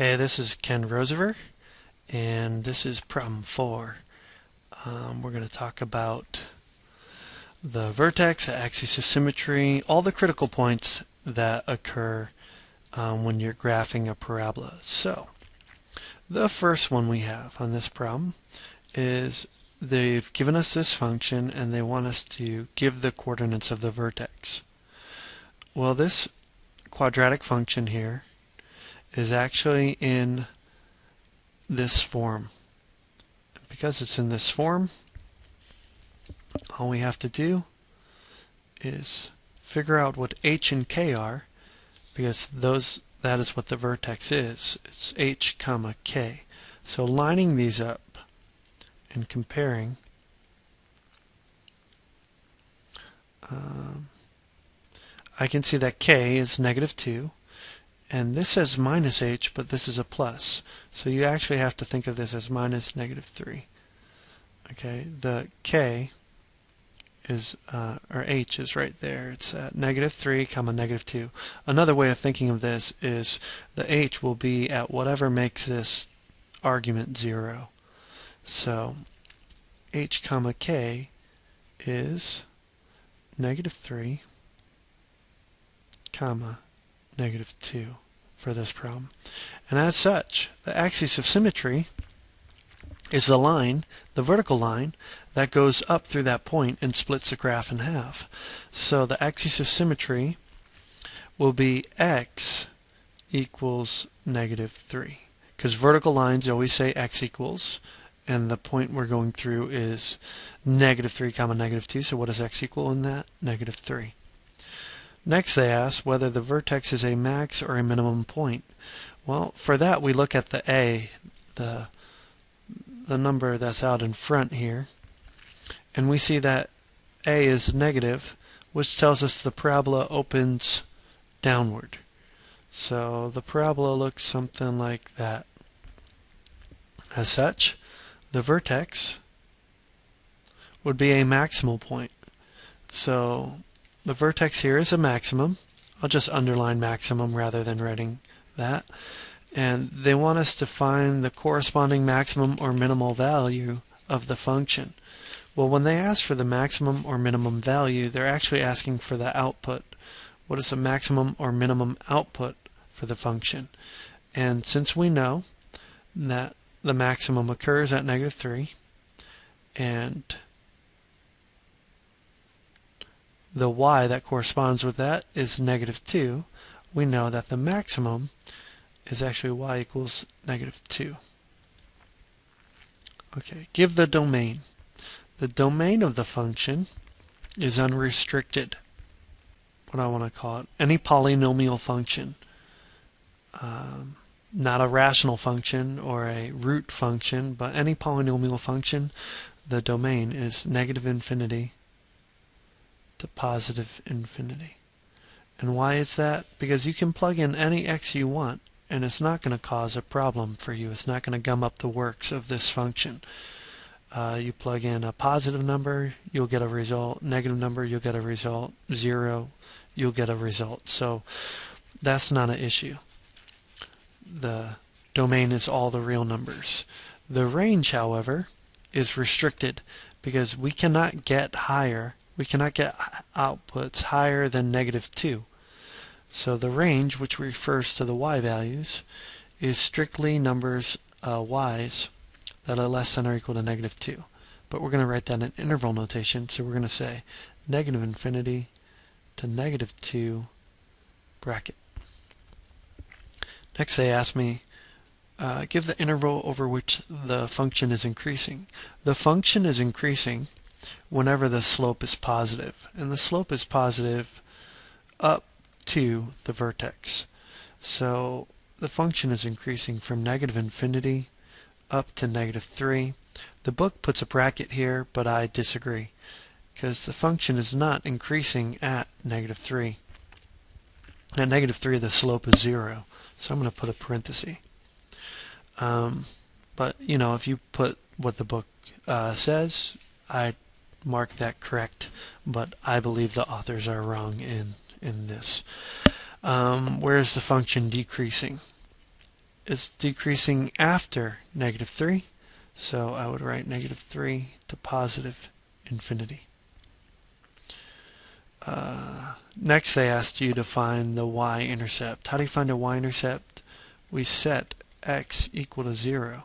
Hey, this is Ken Rosever, and this is problem 4. We're going to talk about the vertex, the axis of symmetry, all the critical points that occur when you're graphing a parabola. So, the first one we have on this problem is they've given us this function and they want us to give the coordinates of the vertex. Well, this quadratic function here is actually in this form. Because it's in this form, all we have to do is figure out what h and k are, because that is what the vertex is. It's h comma k. So lining these up and comparing, I can see that k is -2, and this says minus h, but this is a plus. So you actually have to think of this as minus -3. Okay, the k is, or h is right there. It's at -3 comma -2. Another way of thinking of this is the h will be at whatever makes this argument 0. So h comma k is -3 comma -2 for this problem. And as such, the axis of symmetry is the line, the vertical line, that goes up through that point and splits the graph in half. So the axis of symmetry will be x equals -3. Because vertical lines always say x equals, and the point we're going through is -3 comma -2. So what does x equal in that? -3. Next they ask whether the vertex is a max or a minimum point. Well, for that we look at the a, the number that's out in front here, and we see that a is negative, which tells us the parabola opens downward. So the parabola looks something like that. As such, the vertex would be a maximal point. So the vertex here is a maximum. I'll just underline maximum rather than writing that. And they want us to find the corresponding maximum or minimal value of the function. Well, when they ask for the maximum or minimum value, they're actually asking for the output. What is the maximum or minimum output for the function? And since we know that the maximum occurs at -3, and the y that corresponds with that is -2, we know that the maximum is actually y equals -2. Okay, give the domain. The domain of the function is unrestricted. What I want to call it, any polynomial function. Not a rational function or a root function, but any polynomial function, the domain is -infinity to +infinity. And why is that? Because you can plug in any x you want, and it's not going to cause a problem for you. It's not going to gum up the works of this function. You plug in a positive number, you'll get a result. Negative number, you'll get a result. 0, you'll get a result. So that's not an issue. The domain is all the real numbers. The range, however, is restricted because we cannot get higher. We cannot get outputs higher than -2. So the range, which refers to the y values, is strictly numbers y's that are less than or equal to -2. But we're going to write that in interval notation, so we're going to say -infinity to -2 bracket. Next they ask me, give the interval over which the function is increasing. The function is increasing whenever the slope is positive, and the slope is positive up to the vertex. So the function is increasing from -infinity up to -3. The book puts a bracket here, but I disagree, because the function is not increasing at -3. At -3 the slope is 0, so I'm going to put a parenthesis. But you know, if you put what the book says, I mark that correct, but I believe the authors are wrong in this. Where is the function decreasing? is decreasing after negative 3. So I would write negative 3 to positive infinity. Next, they asked you to find the y-intercept. How do you find a y-intercept? We set x equal to 0.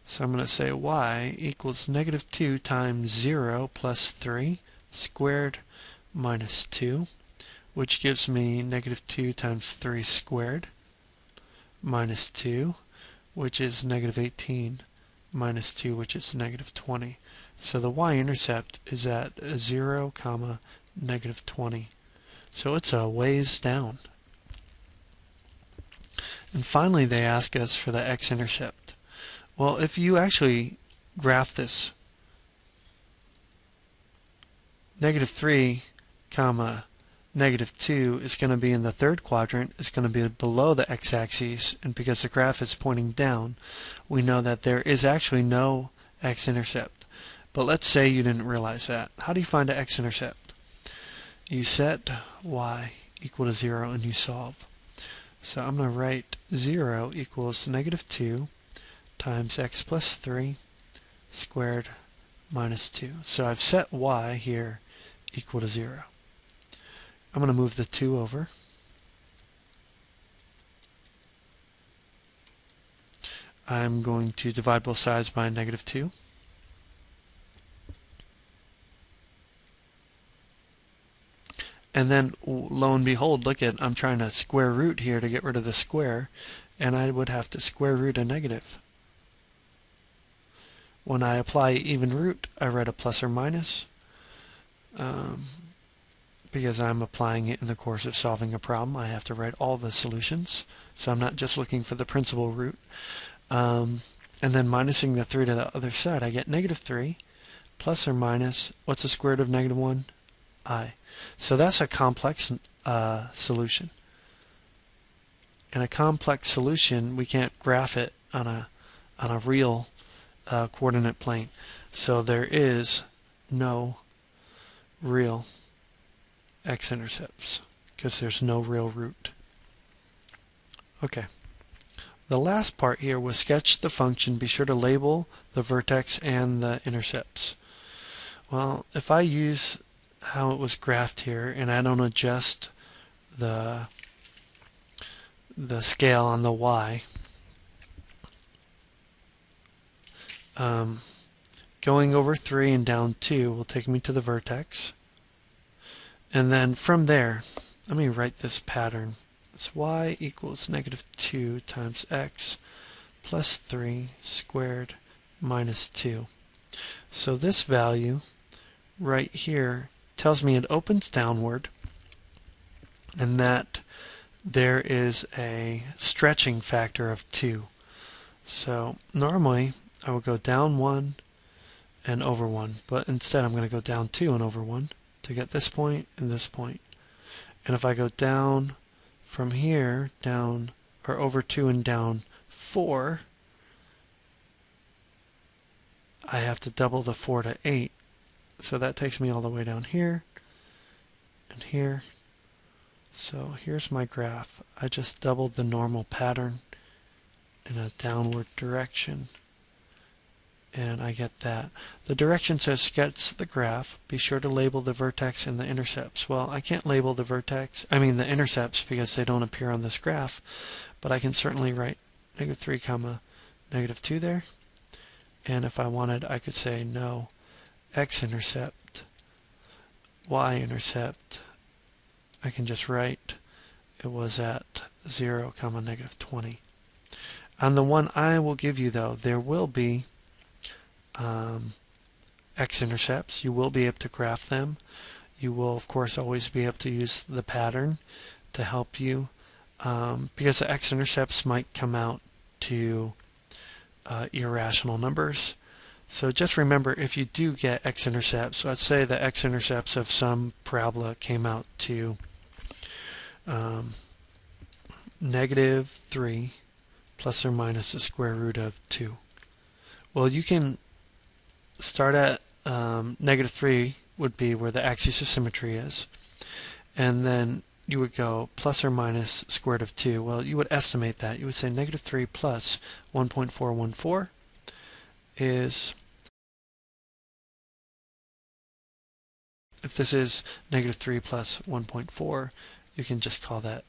So I'm going to say y equals negative 2 times 0 plus 3 squared minus 2, which gives me negative 2 times 3 squared minus 2, which is negative 18, minus 2, which is negative 20. So the y-intercept is at 0, negative 20. So it's a ways down. And finally, they ask us for the x-intercept. Well, if you actually graph this, negative 3, negative 2 is going to be in the third quadrant. It's going to be below the x-axis, and because the graph is pointing down, we know that there is actually no x-intercept. But let's say you didn't realize that. How do you find an x-intercept? You set y equal to 0 and you solve. So I'm going to write 0 equals negative 2 times x plus 3 squared minus 2. So I've set y here equal to 0. I'm going to move the 2 over. I'm going to divide both sides by negative 2. And then, lo and behold, look at, I'm trying to square root here to get rid of the square, and I would have to square root a negative. When I apply even root, I write a plus or minus, because I'm applying it in the course of solving a problem. I have to write all the solutions, so I'm not just looking for the principal root. And then minusing the 3 to the other side, I get negative 3, plus or minus, what's the square root of negative 1? I. So that's a complex solution. In a complex solution, we can't graph it on a real coordinate plane. So there is no real x-intercepts because there's no real root. Okay. The last part here was sketch the function. Be sure to label the vertex and the intercepts. Well, if I use how it was graphed here and I don't adjust the scale on the y, going over 3 and down 2 will take me to the vertex. And then from there, let me write this pattern. It's y equals negative 2 times x plus 3 squared minus 2. So this value right here tells me it opens downward and that there is a stretching factor of 2. So normally I would go down 1 and over 1, but instead I'm going to go down 2 and over 1 to get this point and this point. And if I go down from here, down or over 2 and down 4, I have to double the 4 to 8. So that takes me all the way down here and here. So here's my graph. I just doubled the normal pattern in a downward direction, and I get that. The direction says sketch the graph. Be sure to label the vertex and the intercepts. Well, I can't label the the intercepts because they don't appear on this graph, but I can certainly write negative 3, negative 2 there. And if I wanted, I could say no x-intercept, y-intercept. I can just write it was at 0, negative 20. On the one I will give you, though, there will be x-intercepts. You will be able to graph them. You will, of course, always be able to use the pattern to help you, because the x-intercepts might come out to irrational numbers. So just remember, if you do get x-intercepts, let's say the x-intercepts of some parabola came out to negative 3 plus or minus the square root of 2. Well, you can start at negative 3 would be where the axis of symmetry is, and then you would go plus or minus square root of 2. Well, you would estimate that. You would say negative 3 plus 1.414 is, if this is negative 3 plus 1.4, you can just call that,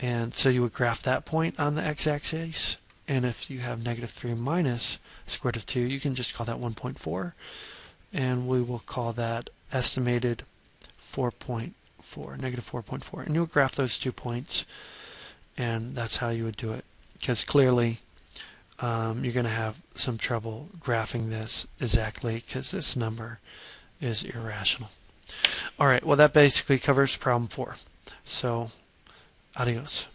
and so you would graph that point on the x-axis, and if you have negative 3 minus square root of 2, you can just call that 1.4, and we will call that estimated 4.4, negative 4.4. And you'll graph those 2 points, and that's how you would do it. Because clearly, you're going to have some trouble graphing this exactly because this number is irrational. All right, well, that basically covers problem 4. So, adios.